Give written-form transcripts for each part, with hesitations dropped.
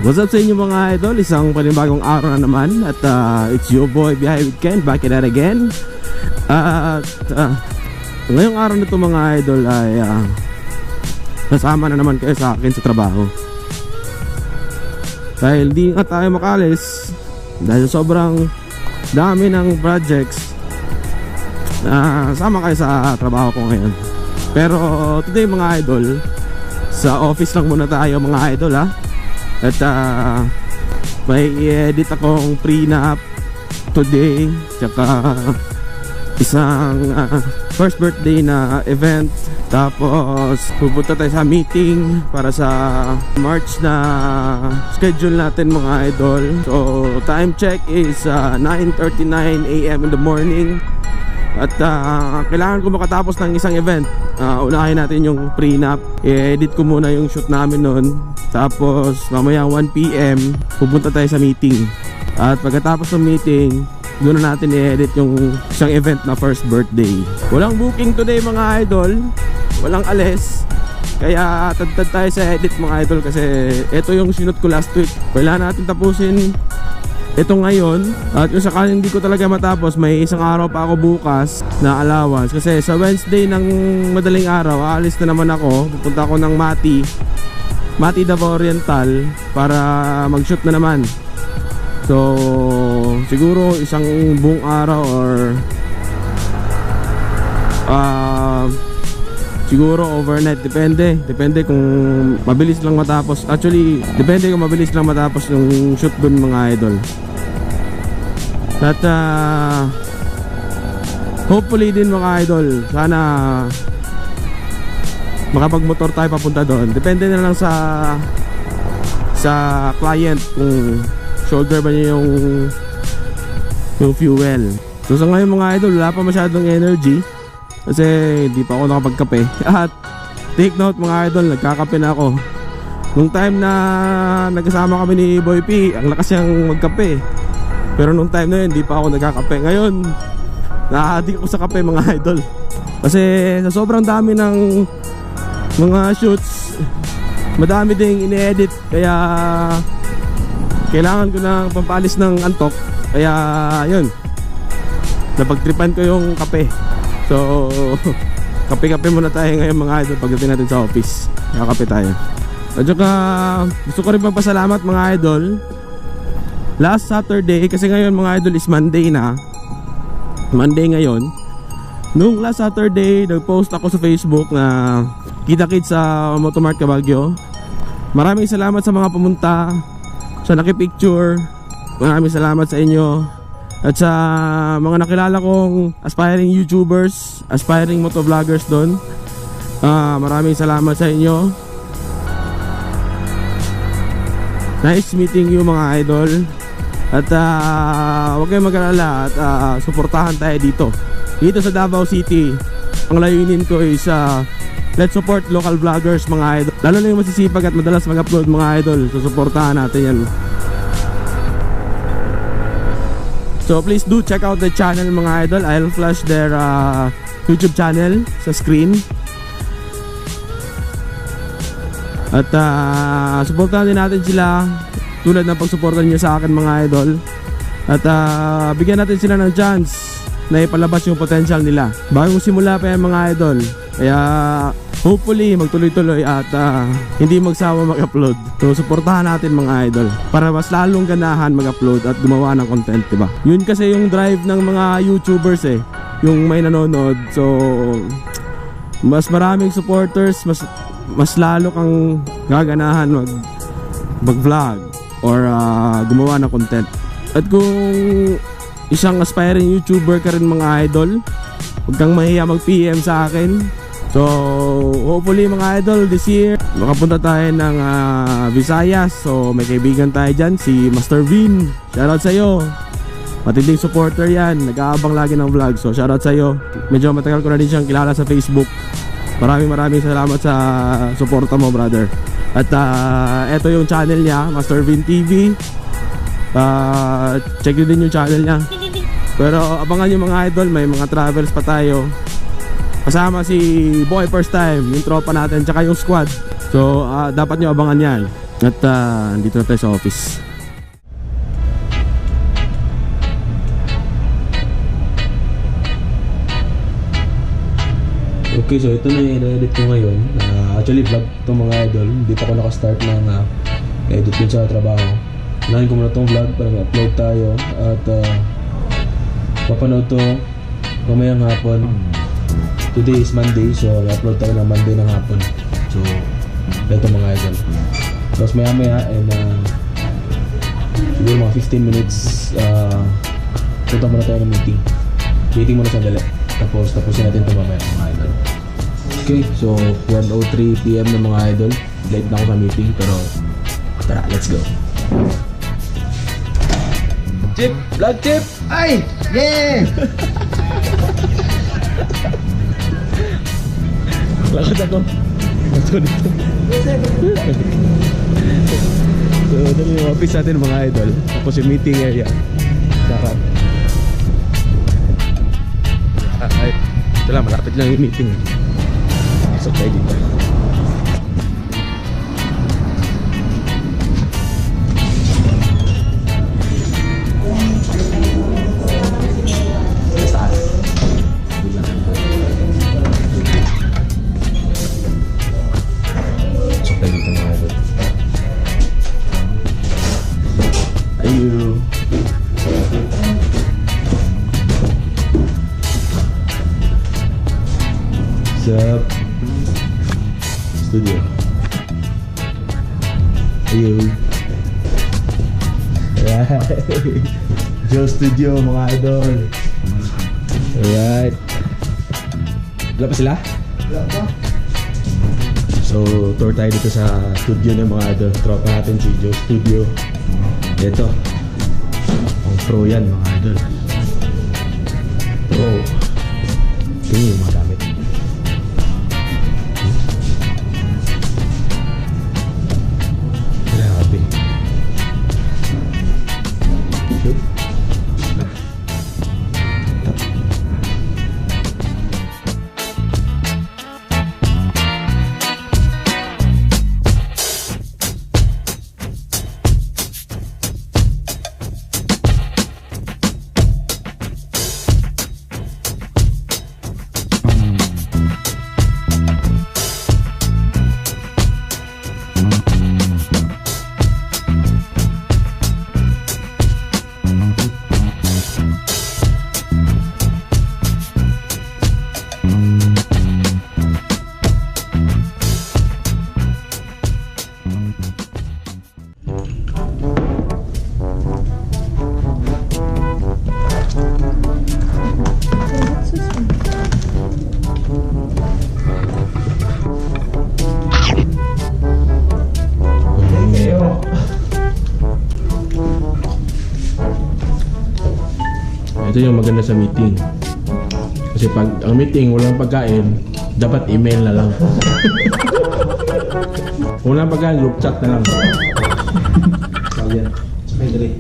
What's up sa inyo mga idol? Isang panibagong araw na naman. At it's your boy Biyahe with Ken, back at it again. At ngayong araw na ito mga idol ay nasama na naman kayo sa akin sa trabaho. Dahil di nga tayo makalis, dahil sobrang dami ng projects, sama kayo sa trabaho ko ngayon. Pero today mga idol, sa office lang muna tayo mga idol ha. At may i-edit akong prenup today, tsaka isang first birthday na event. Tapos pupunta tayo sa meeting para sa March na schedule natin mga idol. So time check is 9:39 AM in the morning. At kailangan ko makatapos ng isang event. Unahin natin yung prenup. I-edit ko muna yung shoot namin nun. Tapos mamaya 1 PM pupunta tayo sa meeting. At pagkatapos ng meeting, doon na natin i-edit yung isang event na first birthday. Walang booking today mga idol, walang alis. Kaya tad tayo sa edit mga idol, kasi ito yung sinut ko last week. Kailangan natin tapusin ito ngayon. At yung sakaling hindi ko talaga matapos, may isang araw pa ako bukas na allowance. Kasi sa Wednesday ng madaling araw, aalis na naman ako. Pupunta ako ng Mati Davao Oriental para mag-shoot na naman. So siguro isang buong araw or siguro overnight, depende kung mabilis lang matapos. Actually, depende kung mabilis lang matapos yung shoot dun mga idol. At hopefully din mga idol, sana makapagmotor tayo papunta doon. Depende na lang sa client kung shoulder ba niya yung fuel. So sa ngayon mga idol, wala pa masyadong energy kasi hindi pa ako nakapagkape. At take note mga idol, nagkakape na ako. Nung time na nagkasama kami ni Boy P, ang lakas niyang magkape. Pero nung time na yun, hindi pa ako nagkakape. Ngayon, na-addict ako sa kape mga idol. Kasi sa sobrang dami ng mga shoots, madami ding ine-edit. Kaya kailangan ko ng pampalis ng antok. Kaya yun, napagtripan ko yung kape. So kape-kape muna tayo ngayon mga idol pagdating natin sa office. Kakape tayo. At saka gusto ko rin magpasalamat mga idol. Last Saturday, kasi ngayon mga idol is Monday na. Monday ngayon. Nung last Saturday, nag-post ako sa Facebook na kita-kits sa Motomart Baguio. Maraming salamat sa mga pumunta, sa nakipicture. Maraming salamat sa inyo. At sa mga nakilala kong aspiring YouTubers, aspiring motovloggers doon, maraming salamat sa inyo. Nice meeting you mga idol. At huwag kayong mag-alala at suportahan tayo dito sa Davao City. Ang layunin ko is let's support local vloggers mga idol. Lalo na yung masisipag at madalas mag-upload mga idol. So suportahan natin yan. So please do check out the channel mga idol. I'll flash their YouTube channel sa screen. At suportahan din natin sila tulad ng pagsuporta niyo sa akin mga idol. At bigyan natin sila ng chance na ipalabas yung potential nila. Bagong simula pa yan mga idol. Kaya hopefully magtuloy-tuloy at hindi magsawa mag-upload. So suportahan natin mga idol para mas lalong ganahan mag-upload at gumawa ng content, diba? Yun kasi yung drive ng mga YouTubers yung may nanonood. So mas maraming supporters, mas lalo kang gaganahan mag-vlog or gumawa ng content. At kung isang aspiring YouTuber ka rin mga idol, huwag kang mahiya mag-PM sa akin. So hopefully mga idol, this year makapunta tayo ng Visayas. So may kaibigan tayo dyan, si Master Vin. Shoutout sa'yo, matinding supporter yan, nag-aabang lagi ng vlog. So shoutout sa'yo, medyo matagal ko na din siyang kilala sa Facebook. Maraming salamat sa suporta mo brother. At eto yung channel niya, Master Vin TV. Check nyo din yung channel niya. Pero abangan nyo mga idol, may mga travels pa tayo. Kasama si Boy First Time, yung tropa natin, tsaka yung squad. So dapat nyo abangan yan. At dito na tayo sa office. Okay, so ito na yung edit ko ngayon. Actually vlog itong mga idol. Hindi pa ako nakastart ng edit din sa trabaho. Unahin ko muna itong vlog para ma-upload tayo. At papanood to mamayang hapon. Today is Monday, so i-upload tayo ng Monday ng hapon. So ito mga idol. Tapos maya maya and siguro mga 15 minutes punta muna tayo ng meeting muna sandali. Tapos tapusin natin ito mamaya mga idol. Okay, so 1:03 PM na mga idol. Late na ako sa meeting pero tara, let's go. Chip! Vlog Chip! Ay! Yeah! Lakad ako. Ito dito. So, ito yung office natin mga idol. Tapos yung meeting area. Sarap. Ay, ito lang, malapit lang yung meeting. So, tayo dito. Sup studio. Ayo. Joe Studio mga idol. Alright. Wala pa sila? Wala pa. So tour tayo dito sa studio ng mga idol. Tropa natin si Joe Studio. Ito ang pro yan mga idol. Pro. Ito yung mga gamit. Ito yung maganda sa meeting. Kasi pag ang meeting walang pagkain, dapat email na lang. Kung walang pagkain, group chat na lang. So yan. Sakay dali.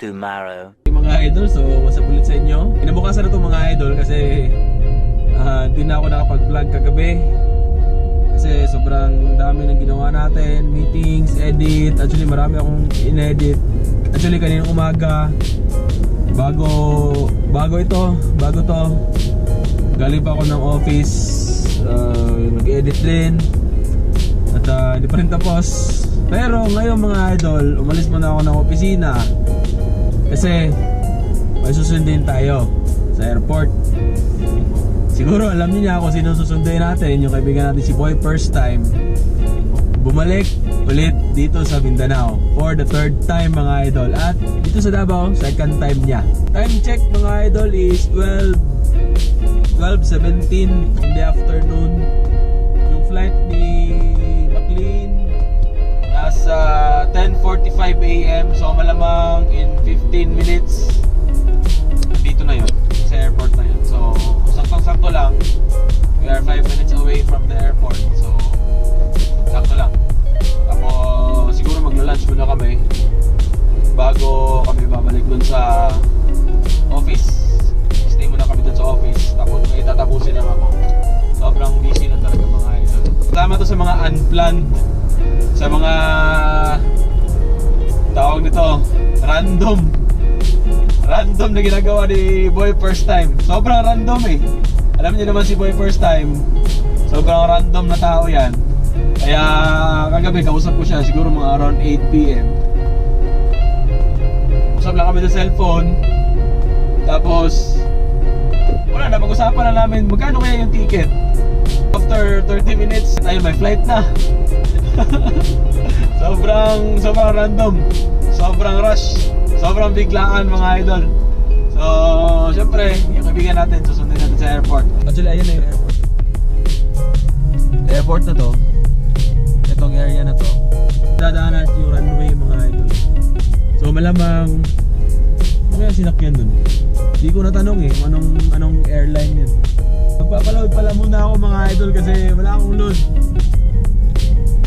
Tomorrow. Mga idol, so what's up ulit sa inyo? Kinabukasan na ito mga idol kasi hindi na ako nakapag-vlog kagabi. Kasi sobrang dami ng ginawa natin, meetings, edit. Actually marami akong in-edit. Actually kaninang umaga bago to galing pa ako ng office, nag-edit din at hindi pa rin tapos. Pero ngayon mga idol, umalis muna ako ng opisina kasi may susundin tayo sa airport. Siguro alam niyo na kung sino susunduin natin, yung kaibigan natin si Boy First Time. Bumalik ulit dito sa Mindanao for the third time mga idol. At dito sa Davao, second time niya. Time check mga idol is 12:17 in the afternoon. Yung flight ni McLean nasa 10:45 AM. So malamang in 15 minutes dito na yun, sa airport na yun. So saktong-sakto lang, we are 5 minutes away from the airport. So sakto lang. Tapos siguro magla-lunch muna kami bago kami babalik dun sa office. Stay muna kami sa mga unplanned, sa mga tawag nito, random na ginagawa ni Boy First Time. Sobrang random eh. Alam niyo naman si Boy First Time, sobrang random na tao yan. Kaya kagabi kausap ko siya siguro mga around 8 PM. Usap lang kami sa cellphone. Tapos wala na, pag-usapan na namin magkano kaya yung ticket. After 30 minutes, ayun, may flight na. sobrang random, sobrang rush, sobrang biglaan mga idol. So, syempre, yung kaibigan natin, susundin natin sa airport. Actually, ayun na yung airport. Airport na to. Itong area na to. Dadaanan yung runway mga idol. So, malamang ano kaya sinakyan dun? Hindi ko natanong eh kung anong airline yun. Magpapaload pala muna ako mga idol kasi wala akong load.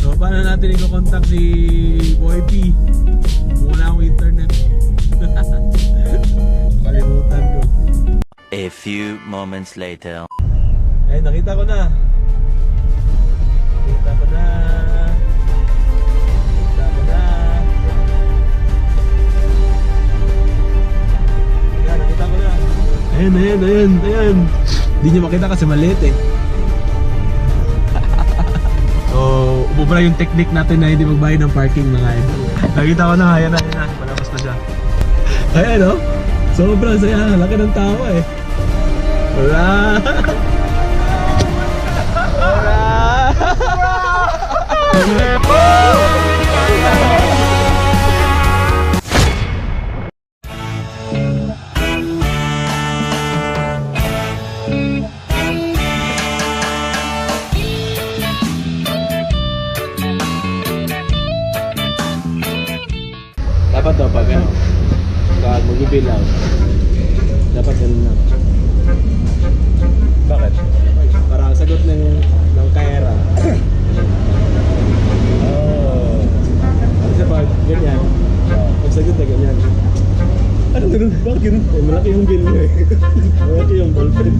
So, paano natin i-contact si Boy P? Kung wala akong internet. Kalimutan ko. A few moments later. Eh, nakita ko na. Nakita ko na. Ayan, nakita ko na. Ayan. Hindi nyo makita kasi maliit eh. So, ububra yung technique natin na hindi magbayad ng parking mga idol. Nakita ko na, ayan na. Malabas na siya. Ayan o. Sobrang saya. Laki ng tao eh. Wala. Dapat daw pag ano, pag mag-bill dapat ganun na. Bakit? Para ang sagot ng kayera. Oh. Kasi pag ganyan, pag sagot na ganyan. Ano ganun? Bakit ganun? Eh, malaki yung bill mo eh. Malaki yung ballpen.